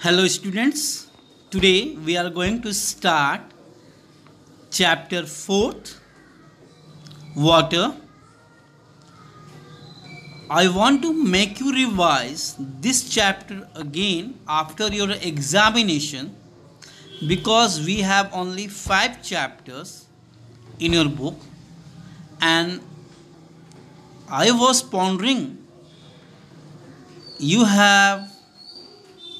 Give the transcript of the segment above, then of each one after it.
Hello students, today we are going to start chapter 4th, water. I want to make you revise this chapter again after your examination because we have only 5 chapters in your book and I was pondering you have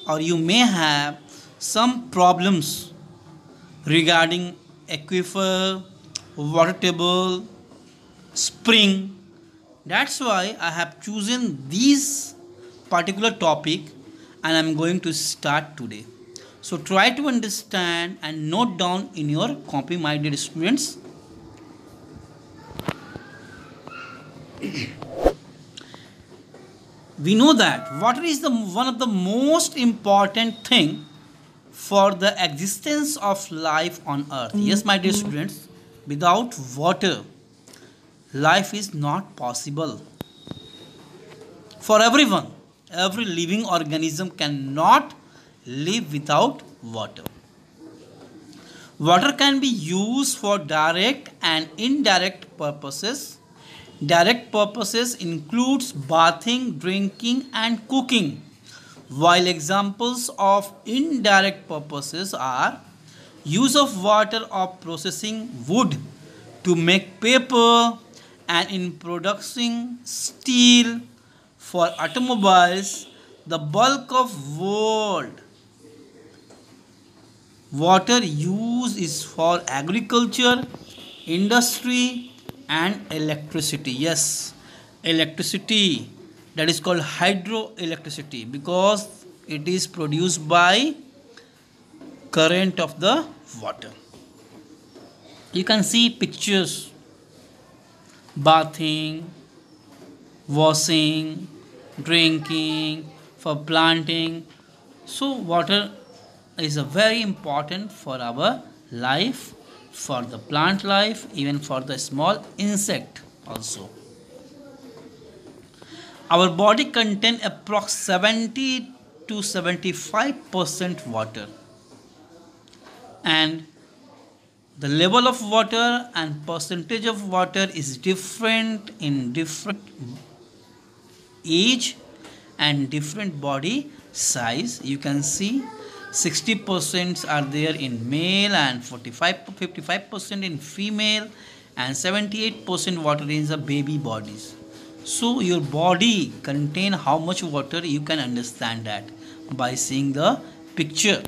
or you may have some problems regarding aquifer, water table, spring. That's why I have chosen this particular topic and I'm going to start today. So try to understand and note down in your copy, my dear students. We know that water is one of the most important thing for the existence of life on earth. Yes, my dear students, without water, life is not possible. For everyone, every living organism cannot live without water. Water can be used for direct and indirect purposes. Direct purposes includes bathing, drinking and cooking, while examples of indirect purposes are use of water of processing wood to make paper and in producing steel for automobiles. The bulk of world water use is for agriculture, industry and electricity. Yes, electricity, that is called hydroelectricity because it is produced by current of the water. You can see pictures, bathing, washing, drinking, for planting. So water is a very important for our life, for the plant life, even for the small insect also. Our body contains approx 70 to 75% water, and the level of water and percentage of water is different in different age and different body size. You can see 60% are there in male and 55% in female and 78% water in the baby bodies. So your body contain how much water, you can understand that by seeing the picture.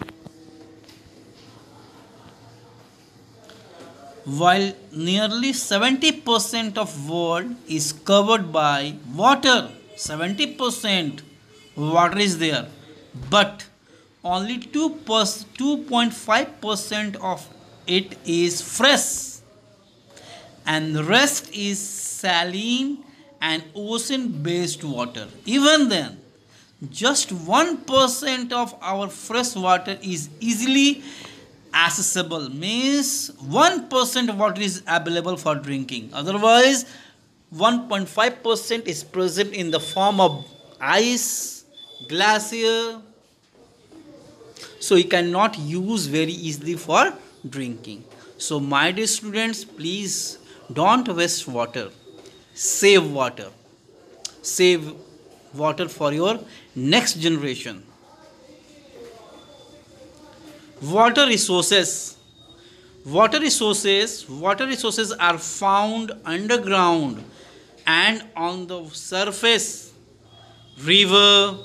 While nearly 70% of world is covered by water, 70% water is there, but only 2.5% of it is fresh and the rest is saline and ocean based water. Even then, just 1% of our fresh water is easily accessible, means 1% water is available for drinking. Otherwise 1.5% is present in the form of ice, glacier, so you cannot use very easily for drinking. So my dear students, please don't waste water. Save water. Save water for your next generation. Water resources. Water resources are found underground and on the surface. River,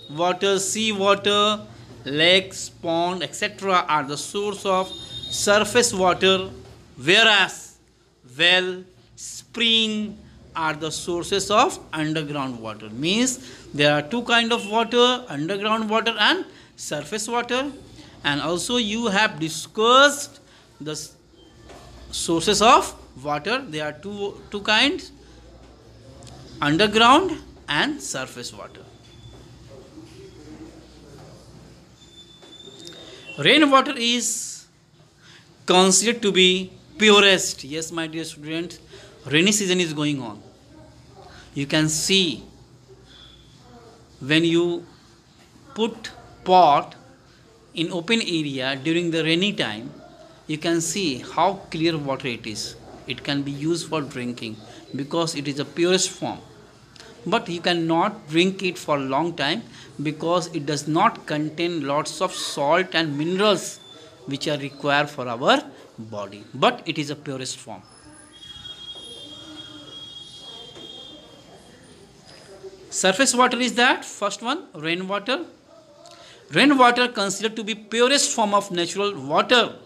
water, sea water, lakes, pond, etc. are the source of surface water, whereas well, spring are the sources of underground water. Means there are two kind of water, underground water and surface water. And also you have discussed the sources of water. There are two kinds, underground and surface water. Rainwater is considered to be purest. Yes, my dear students, rainy season is going on. You can see when you put pot in open area during the rainy time, you can see how clear water it is. It can be used for drinking because it is the purest form. But you cannot drink it for a long time because it does not contain lots of salt and minerals which are required for our body. But it is a purest form. Surface water is that first one, rainwater. Rainwater considered to be purest form of natural water.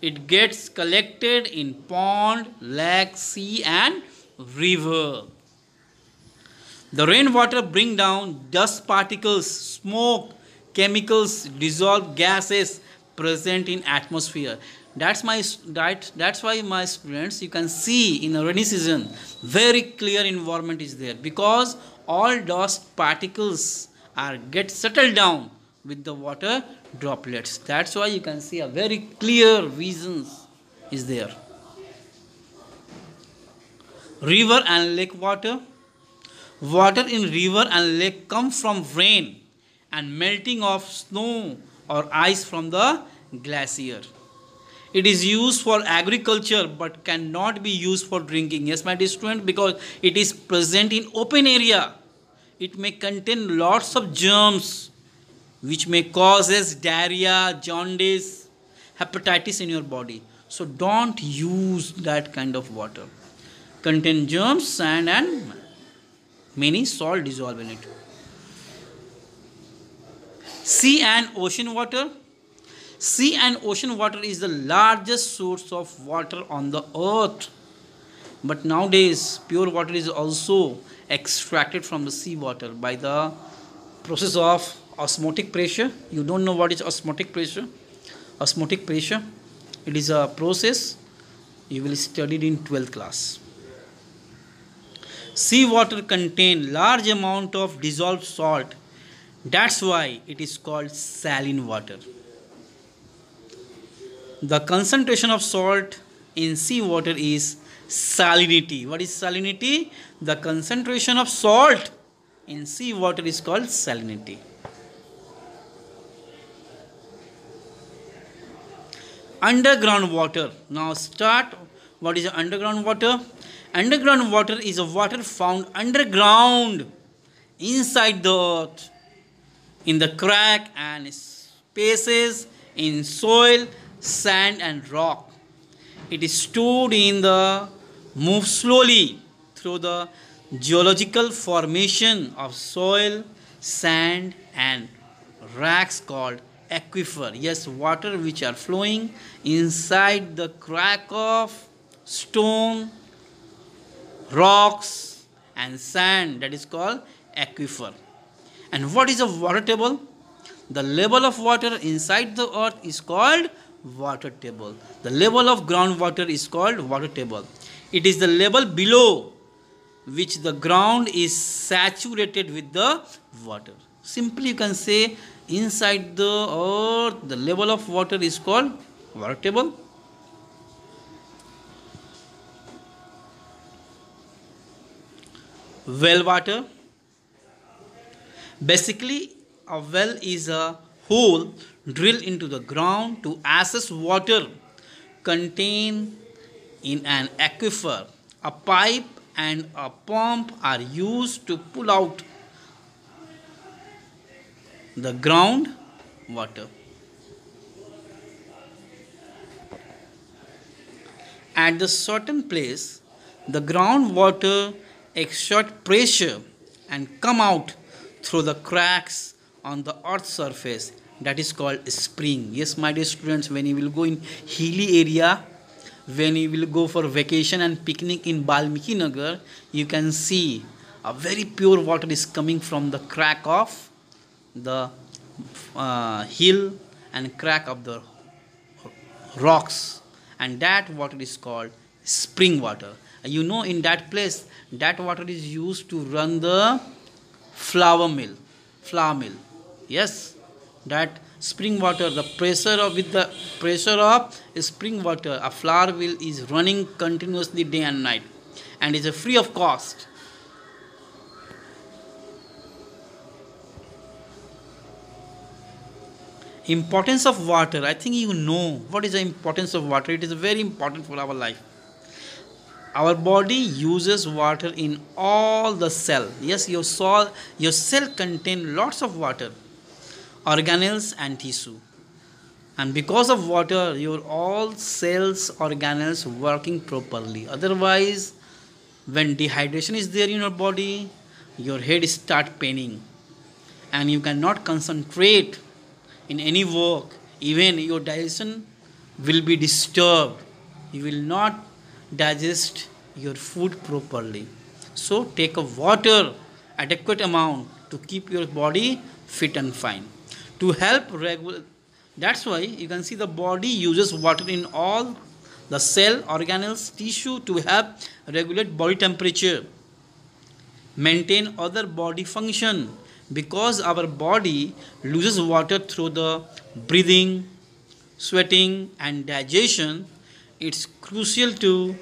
It gets collected in pond, lake, sea and river. The rainwater bring down dust particles, smoke, chemicals, dissolved gases present in atmosphere. That's why my students, you can see in the rainy season very clear environment is there because all dust particles are get settled down with the water droplets. That's why you can see a very clear visions is there. River and lake water. Water in river and lake come from rain and melting of snow or ice from the glacier. It is used for agriculture but cannot be used for drinking. Yes, my dear student, because it is present in open area. It may contain lots of germs which may causes diarrhea, jaundice, hepatitis in your body. So don't use that kind of water. Contain germs, sand and many salt dissolved in it. Sea and ocean water. Sea and ocean water is the largest source of water on the earth. But nowadays, pure water is also extracted from the sea water by the process of osmotic pressure. You don't know what is osmotic pressure? Osmotic pressure, it is a process you will study it in 12th class. Sea water contain large amount of dissolved salt. That's why it is called saline water. The concentration of salt in sea water is salinity. What is salinity? The concentration of salt in sea water is called salinity. Underground water. Now start. What is underground water? Underground water is a water found underground inside the earth, in the crack and spaces in soil, sand and rock. It is stored in the move slowly through the geological formation of soil, sand and rocks called aquifer. Yes, water which are flowing inside the crack of stone, rocks and sand, that is called aquifer. And what is a water table? The level of water inside the earth is called water table. The level of groundwater is called water table. It is the level below which the ground is saturated with the water. Simply you can say inside the earth the level of water is called water table. Well water. Basically, a well is a hole drilled into the ground to access water contained in an aquifer. A pipe and a pump are used to pull out the ground water. At the certain place, the groundwater exert pressure and come out through the cracks on the earth's surface. That is called spring. Yes, my dear students, when you will go in hilly area, when you will go for vacation and picnic in Balmiki Nagar, you can see a very pure water is coming from the crack of the hill and crack of the rocks, and that water is called spring water. You know, in that place, that water is used to run the flour mill. Yes, that spring water, the pressure of with the pressure of spring water, a flour mill is running continuously day and night, and is free of cost. Importance of water. I think you know what is the importance of water. It is very important for our life. Our body uses water in all the cell. Yes, your cell contain lots of water, organelles and tissue. And because of water, your all cells, organelles working properly. Otherwise, when dehydration is there in your body, your head start paining and you cannot concentrate in any work. Even your digestion will be disturbed. You will not digest your food properly. So take a water adequate amount to keep your body fit and fine. To help regulate, that's why you can see the body uses water in all the cell, organelles, tissue to help regulate body temperature, maintain other body function. Because our body loses water through the breathing, sweating and digestion, it's crucial to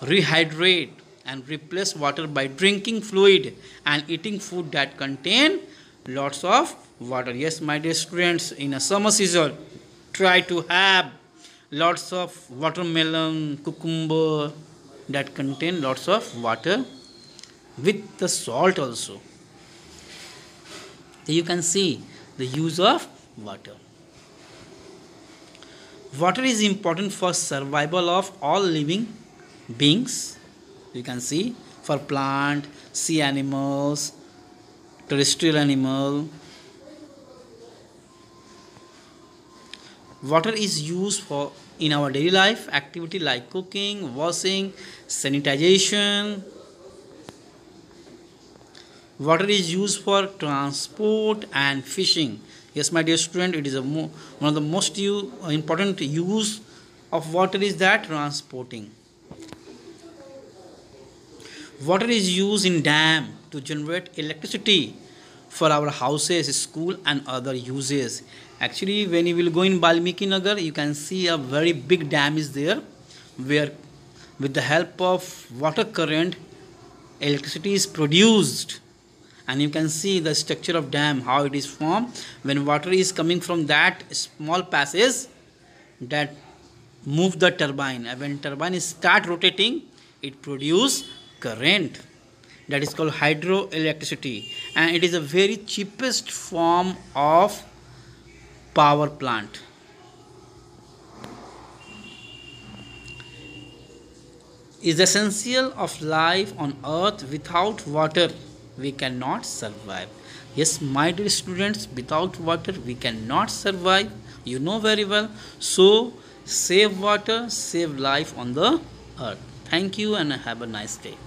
rehydrate and replace water by drinking fluid and eating food that contain lots of water. Yes, my dear students, in a summer season, try to have lots of watermelon, cucumber that contain lots of water with the salt also. You can see the use of water. Water is important for survival of all living beings. You can see for plant, sea animals, terrestrial animal. Water is used for in our daily life activity like cooking, washing, sanitization. Water is used for transport and fishing. Yes, my dear student, it is one of the most important use of water is that transporting. Water is used in dam to generate electricity for our houses, school and other uses. Actually, when you will go in Balmiki Nagar, you can see a very big dam is there where with the help of water current, electricity is produced. And you can see the structure of dam, how it is formed. When water is coming from that small passage, that move the turbine. And when turbine start rotating, it produce current. That is called hydroelectricity. And it is a very cheapest form of power plant. Is essential of life on earth. Without water we cannot survive. Yes, my dear students, without water we cannot survive. You know very well. So save water, save life on the earth. Thank you and have a nice day.